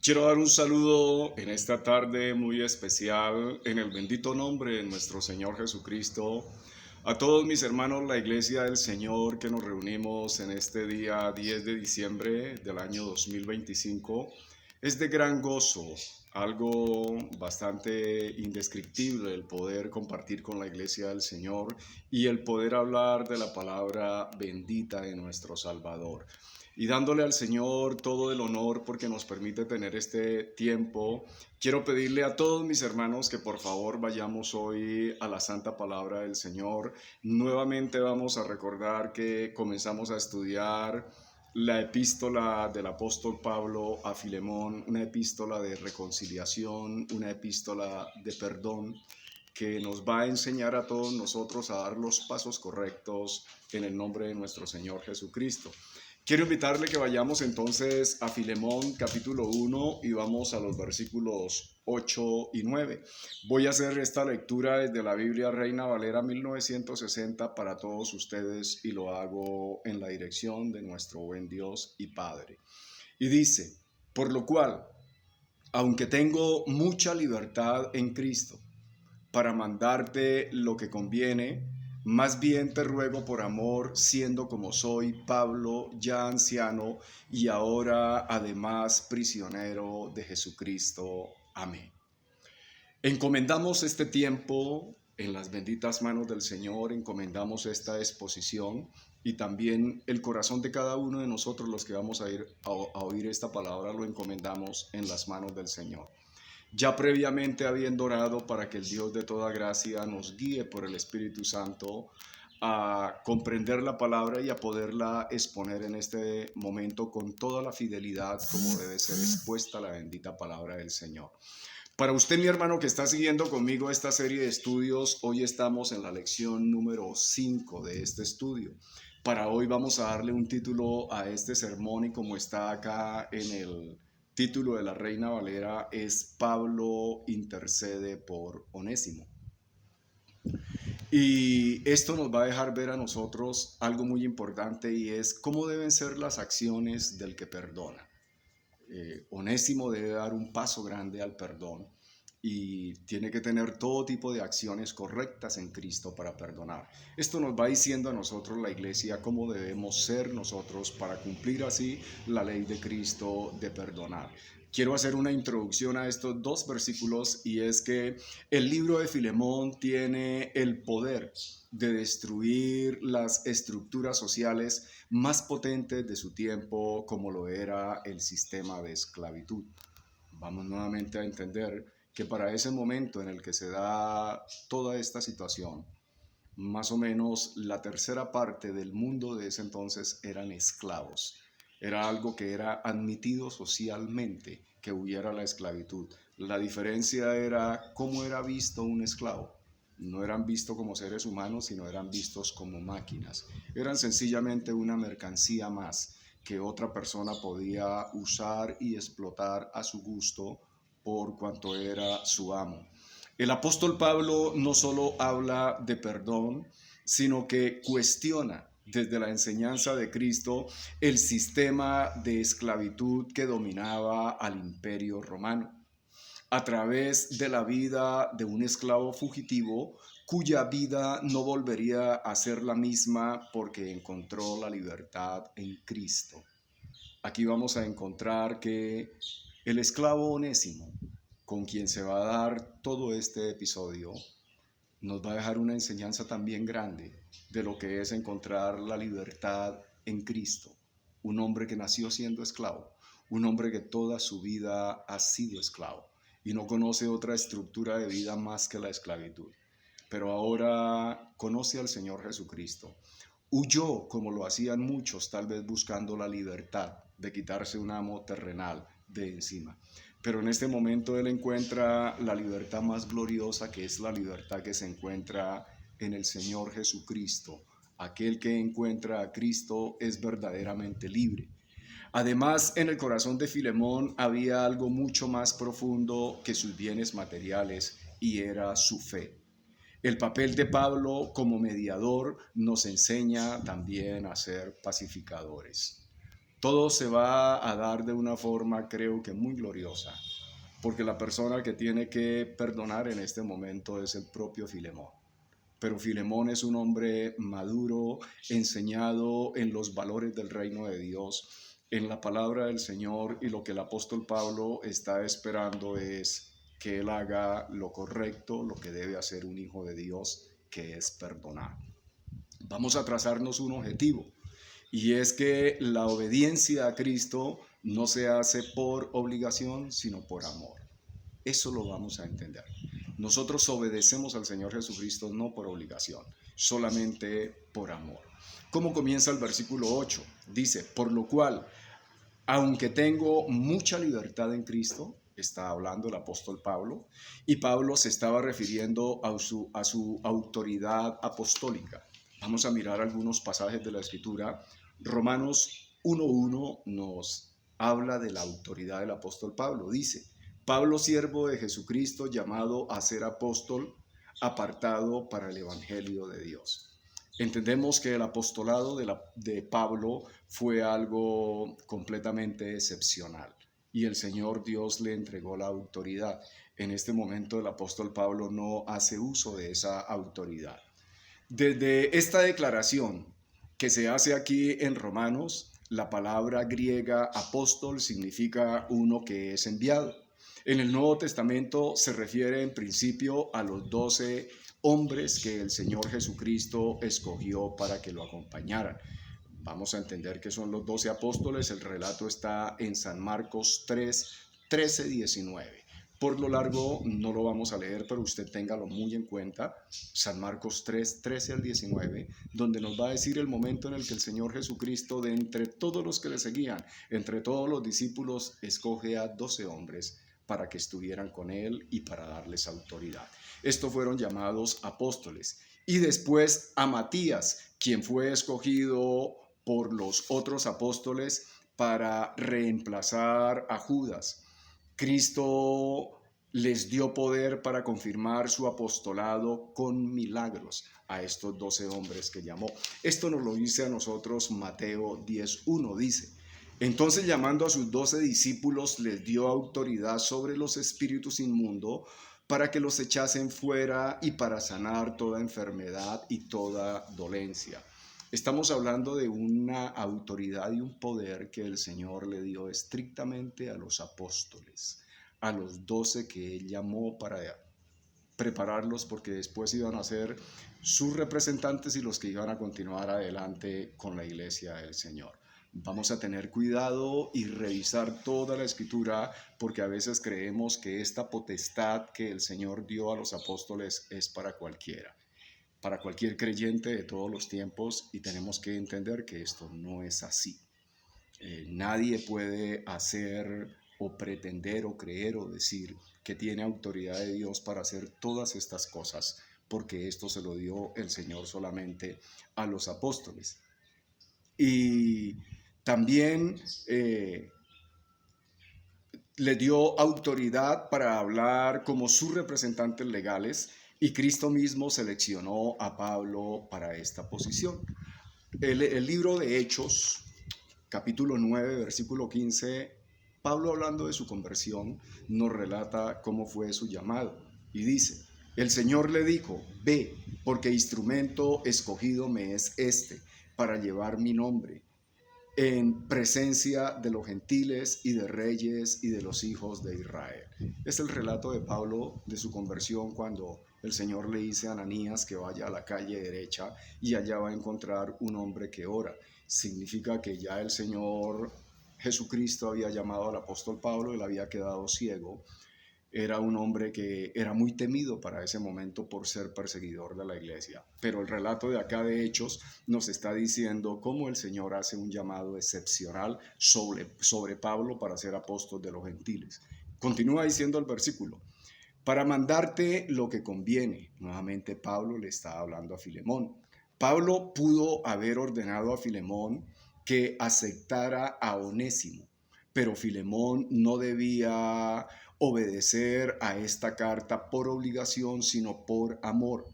Quiero dar un saludo en esta tarde muy especial en el bendito nombre de nuestro Señor Jesucristo. A todos mis hermanos, la Iglesia del Señor, que nos reunimos en este día 10 de diciembre del año 2025, es de gran gozo, algo bastante indescriptible el poder compartir con la Iglesia del Señor y el poder hablar de la palabra bendita de nuestro Salvador. Y dándole al Señor todo el honor porque nos permite tener este tiempo, quiero pedirle a todos mis hermanos que por favor vayamos hoy a la santa palabra del Señor. Nuevamente vamos a recordar que comenzamos a estudiar la epístola del apóstol Pablo a Filemón, una epístola de reconciliación, una epístola de perdón que nos va a enseñar a todos nosotros a dar los pasos correctos en el nombre de nuestro Señor Jesucristo. Quiero invitarle que vayamos entonces a Filemón capítulo 1 y vamos a los versículos 8 y 9. Voy a hacer esta lectura desde la Biblia Reina Valera 1960 para todos ustedes y lo hago en la dirección de nuestro buen Dios y Padre. Y dice, por lo cual, aunque tengo mucha libertad en Cristo para mandarte lo que conviene, más bien te ruego por amor, siendo como soy Pablo, ya anciano y ahora además prisionero de Jesucristo. Amén. Encomendamos este tiempo en las benditas manos del Señor, encomendamos esta exposición y también el corazón de cada uno de nosotros, los que vamos a ir a oír esta palabra, lo encomendamos en las manos del Señor. Ya previamente habiendo orado para que el Dios de toda gracia nos guíe por el Espíritu Santo a comprender la palabra y a poderla exponer en este momento con toda la fidelidad como debe ser expuesta la bendita palabra del Señor. Para usted, mi hermano, que está siguiendo conmigo esta serie de estudios, hoy estamos en la lección número 5 de este estudio. Para hoy vamos a darle un título a este sermón y como está acá en el título de la Reina Valera es Pablo intercede por Onésimo. Y esto nos va a dejar ver a nosotros algo muy importante y es cómo deben ser las acciones del que perdona. Onésimo debe dar un paso grande al perdón y tiene que tener todo tipo de acciones correctas en Cristo para perdonar. Esto nos va diciendo a nosotros la iglesia cómo debemos ser nosotros para cumplir así la ley de Cristo de perdonar. Quiero hacer una introducción a estos dos versículos y es que el libro de Filemón tiene el poder de destruir las estructuras sociales más potentes de su tiempo, como lo era el sistema de esclavitud. Vamos nuevamente a entender que para ese momento en el que se da toda esta situación, más o menos la tercera parte del mundo de ese entonces eran esclavos. Era algo que era admitido socialmente, que hubiera la esclavitud. La diferencia era cómo era visto un esclavo. No eran vistos como seres humanos, sino eran vistos como máquinas. Eran sencillamente una mercancía más que otra persona podía usar y explotar a su gusto por cuanto era su amo. El apóstol Pablo no solo habla de perdón, sino que cuestiona desde la enseñanza de Cristo el sistema de esclavitud que dominaba al imperio romano a través de la vida de un esclavo fugitivo cuya vida no volvería a ser la misma porque encontró la libertad en Cristo. Aquí vamos a encontrar que el esclavo Onésimo, con quien se va a dar todo este episodio, nos va a dejar una enseñanza también grande de lo que es encontrar la libertad en Cristo. Un hombre que nació siendo esclavo, un hombre que toda su vida ha sido esclavo y no conoce otra estructura de vida más que la esclavitud. Pero ahora conoce al Señor Jesucristo. Huyó, como lo hacían muchos, tal vez buscando la libertad de quitarse un amo terrenal de encima. Pero en este momento él encuentra la libertad más gloriosa, que es la libertad que se encuentra en el Señor Jesucristo. Aquel que encuentra a Cristo es verdaderamente libre. Además, en el corazón de Filemón había algo mucho más profundo que sus bienes materiales y era su fe. El papel de Pablo como mediador nos enseña también a ser pacificadores. todo se va a dar de una forma, creo que muy gloriosa, porque la persona que tiene que perdonar en este momento es el propio Filemón. Pero Filemón es un hombre maduro, enseñado en los valores del reino de Dios, en la palabra del Señor, y lo que el apóstol Pablo está esperando es que él haga lo correcto, lo que debe hacer un hijo de Dios, que es perdonar. Vamos a trazarnos un objetivo, y es que la obediencia a Cristo no se hace por obligación, sino por amor. Eso lo vamos a entender. Nosotros obedecemos al Señor Jesucristo no por obligación, solamente por amor. ¿Cómo comienza el versículo 8? Dice, por lo cual, aunque tengo mucha libertad en Cristo, está hablando el apóstol Pablo, y Pablo se estaba refiriendo a su autoridad apostólica. Vamos a mirar algunos pasajes de la Escritura. Romanos 1:1 nos habla de la autoridad del apóstol Pablo. Dice, Pablo, siervo de Jesucristo, llamado a ser apóstol, apartado para el evangelio de Dios. Entendemos que el apostolado de Pablo fue algo completamente excepcional y el Señor Dios le entregó la autoridad. En este momento el apóstol Pablo no hace uso de esa autoridad. Desde esta declaración que se hace aquí en Romanos, la palabra griega apóstol significa uno que es enviado. En el Nuevo Testamento se refiere en principio a los 12 hombres que el Señor Jesucristo escogió para que lo acompañaran. Vamos a entender que son los 12 apóstoles. El relato está en San Marcos 3, 13, 19. Por lo largo no lo vamos a leer, pero usted téngalo muy en cuenta. San Marcos 3, 13 al 19, donde nos va a decir el momento en el que el Señor Jesucristo, de entre todos los que le seguían, entre todos los discípulos, escoge a 12 hombres para que estuvieran con él y para darles autoridad. Estos fueron llamados apóstoles. Y después a Matías, quien fue escogido por los otros apóstoles para reemplazar a Judas. Cristo les dio poder para confirmar su apostolado con milagros a estos 12 hombres que llamó. Esto nos lo dice a nosotros Mateo 10:1, dice, entonces llamando a sus 12 discípulos les dio autoridad sobre los espíritus inmundos para que los echasen fuera y para sanar toda enfermedad y toda dolencia. Estamos hablando de una autoridad y un poder que el Señor le dio estrictamente a los apóstoles, a los 12 que Él llamó para prepararlos porque después iban a ser sus representantes y los que iban a continuar adelante con la iglesia del Señor. Vamos a tener cuidado y revisar toda la Escritura porque a veces creemos que esta potestad que el Señor dio a los apóstoles es para cualquiera, para cualquier creyente de todos los tiempos, y tenemos que entender que esto no es así. Nadie puede hacer o pretender o creer o decir que tiene autoridad de Dios para hacer todas estas cosas, porque esto se lo dio el Señor solamente a los apóstoles. Y también le dio autoridad para hablar como sus representantes legales, y Cristo mismo seleccionó a Pablo para esta posición. El libro de Hechos, capítulo 9, versículo 15, Pablo, hablando de su conversión, nos relata cómo fue su llamado y dice, el Señor le dijo, ve, porque instrumento escogido me es este para llevar mi nombre en presencia de los gentiles y de reyes y de los hijos de Israel. Es el relato de Pablo de su conversión cuando el Señor le dice a Ananías que vaya a la calle derecha y allá va a encontrar un hombre que ora. Significa que ya el Señor Jesucristo había llamado al apóstol Pablo, él había quedado ciego. Era un hombre que era muy temido para ese momento por ser perseguidor de la iglesia. Pero el relato de acá de Hechos nos está diciendo cómo el Señor hace un llamado excepcional sobre Pablo para ser apóstol de los gentiles. Continúa diciendo el versículo, para mandarte lo que conviene. Nuevamente Pablo le está hablando a Filemón. Pablo pudo haber ordenado a Filemón que aceptara a Onésimo, pero Filemón no debía obedecer a esta carta por obligación, sino por amor.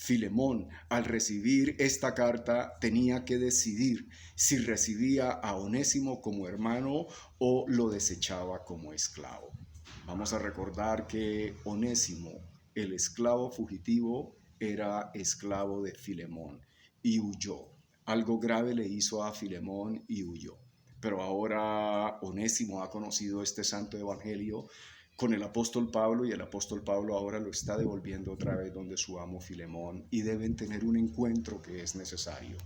Filemón, al recibir esta carta, tenía que decidir si recibía a Onésimo como hermano o lo desechaba como esclavo. Vamos a recordar que Onésimo, el esclavo fugitivo, era esclavo de Filemón y huyó. Algo grave le hizo a Filemón y huyó. Pero ahora Onésimo ha conocido este santo evangelio con el apóstol Pablo, y el apóstol Pablo ahora lo está devolviendo otra vez donde su amo Filemón, y deben tener un encuentro que es necesario,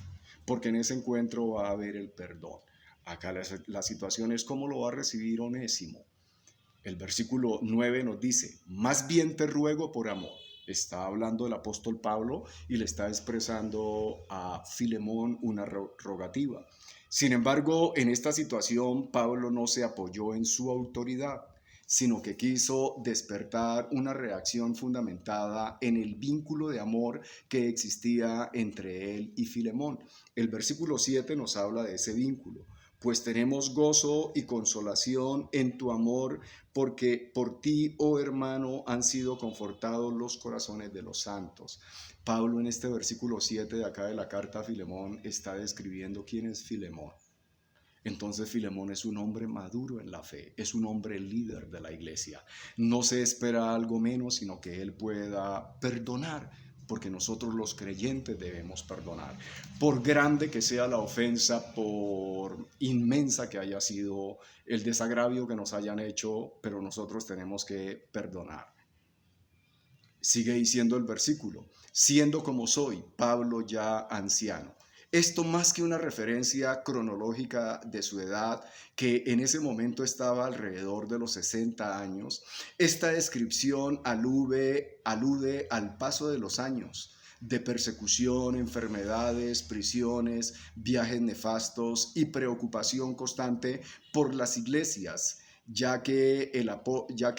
porque en ese encuentro va a haber el perdón. Acá la situación es cómo lo va a recibir Onésimo. El versículo 9 nos dice: más bien te ruego por amor. Está hablando el apóstol Pablo y le está expresando a Filemón una rogativa. Sin embargo, en esta situación Pablo no se apoyó en su autoridad, sino que quiso despertar una reacción fundamentada en el vínculo de amor que existía entre él y Filemón. El versículo 7 nos habla de ese vínculo. Pues tenemos gozo y consolación en tu amor, porque por ti, oh hermano, han sido confortados los corazones de los santos. Pablo en este versículo 7 de acá de la carta a Filemón está describiendo quién es Filemón. Entonces Filemón es un hombre maduro en la fe, es un hombre líder de la iglesia. No se espera algo menos, sino que él pueda perdonar, porque nosotros los creyentes debemos perdonar. Por grande que sea la ofensa, por inmensa que haya sido el desagravio que nos hayan hecho, pero nosotros tenemos que perdonar. Sigue diciendo el versículo: siendo como soy, Pablo ya anciano. Esto más que una referencia cronológica de su edad, que en ese momento estaba alrededor de los 60 años, esta descripción alude al paso de los años, de persecución, enfermedades, prisiones, viajes nefastos y preocupación constante por las iglesias, ya que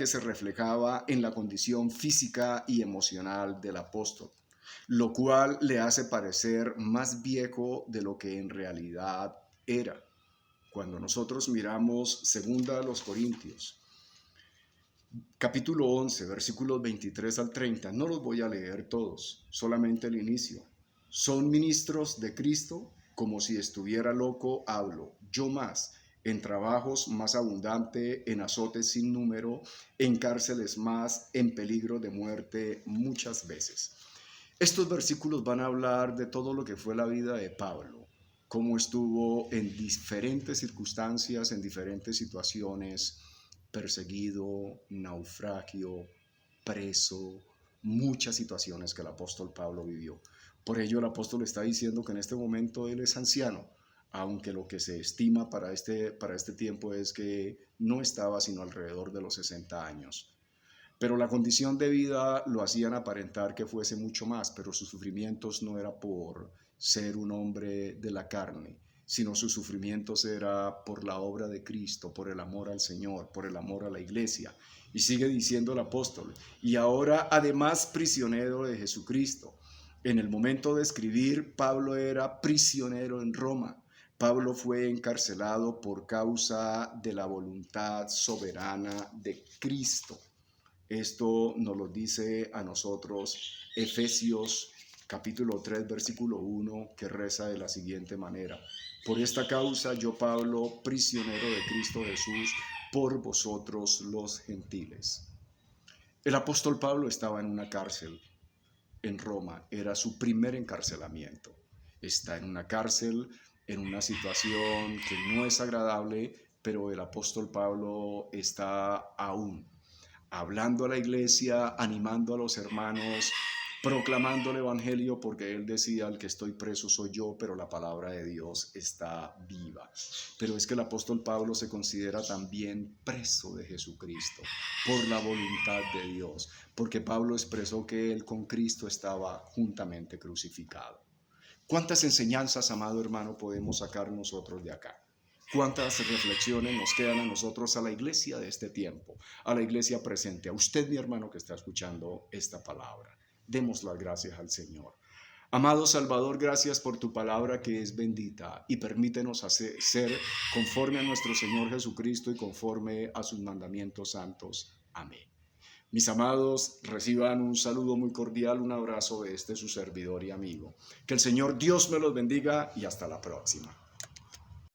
se reflejaba en la condición física y emocional del apóstol, lo cual le hace parecer más viejo de lo que en realidad era. Cuando nosotros miramos 2 Corintios, capítulo 11, versículos 23 al 30, no los voy a leer todos, solamente el inicio. Son ministros de Cristo, como si estuviera loco hablo, yo más, en trabajos más abundante, en azotes sin número, en cárceles más, en peligro de muerte muchas veces. Estos versículos van a hablar de todo lo que fue la vida de Pablo, cómo estuvo en diferentes circunstancias, en diferentes situaciones, perseguido, naufragio, preso, muchas situaciones que el apóstol Pablo vivió. Por ello el apóstol está diciendo que en este momento él es anciano, aunque lo que se estima para este tiempo es que no estaba sino alrededor de los 60 años. Pero la condición de vida lo hacían aparentar que fuese mucho más, pero sus sufrimientos no era por ser un hombre de la carne, sino sus sufrimientos era por la obra de Cristo, por el amor al Señor, por el amor a la iglesia. Y sigue diciendo el apóstol: y ahora además prisionero de Jesucristo. En el momento de escribir, Pablo era prisionero en Roma. Pablo fue encarcelado por causa de la voluntad soberana de Cristo. Esto nos lo dice a nosotros Efesios capítulo 3, versículo 1, que reza de la siguiente manera: por esta causa yo, Pablo, prisionero de Cristo Jesús, por vosotros los gentiles. El apóstol Pablo estaba en una cárcel en Roma, era su primer encarcelamiento. Está en una cárcel, en una situación que no es agradable, pero el apóstol Pablo está aún hablando a la iglesia, animando a los hermanos, proclamando el evangelio, porque él decía: el que estoy preso soy yo, pero la palabra de Dios está viva. Pero es que el apóstol Pablo se considera también preso de Jesucristo por la voluntad de Dios, porque Pablo expresó que él con Cristo estaba juntamente crucificado. ¿Cuántas enseñanzas, amado hermano, podemos sacar nosotros de acá? ¿Cuántas reflexiones nos quedan a nosotros, a la iglesia de este tiempo, a la iglesia presente, a usted, mi hermano, que está escuchando esta palabra? Demos las gracias al Señor. Amado Salvador, gracias por tu palabra que es bendita, y permítenos ser conforme a nuestro Señor Jesucristo y conforme a sus mandamientos santos. Amén. Mis amados, reciban un saludo muy cordial, un abrazo de este su servidor y amigo. Que el Señor Dios me los bendiga y hasta la próxima.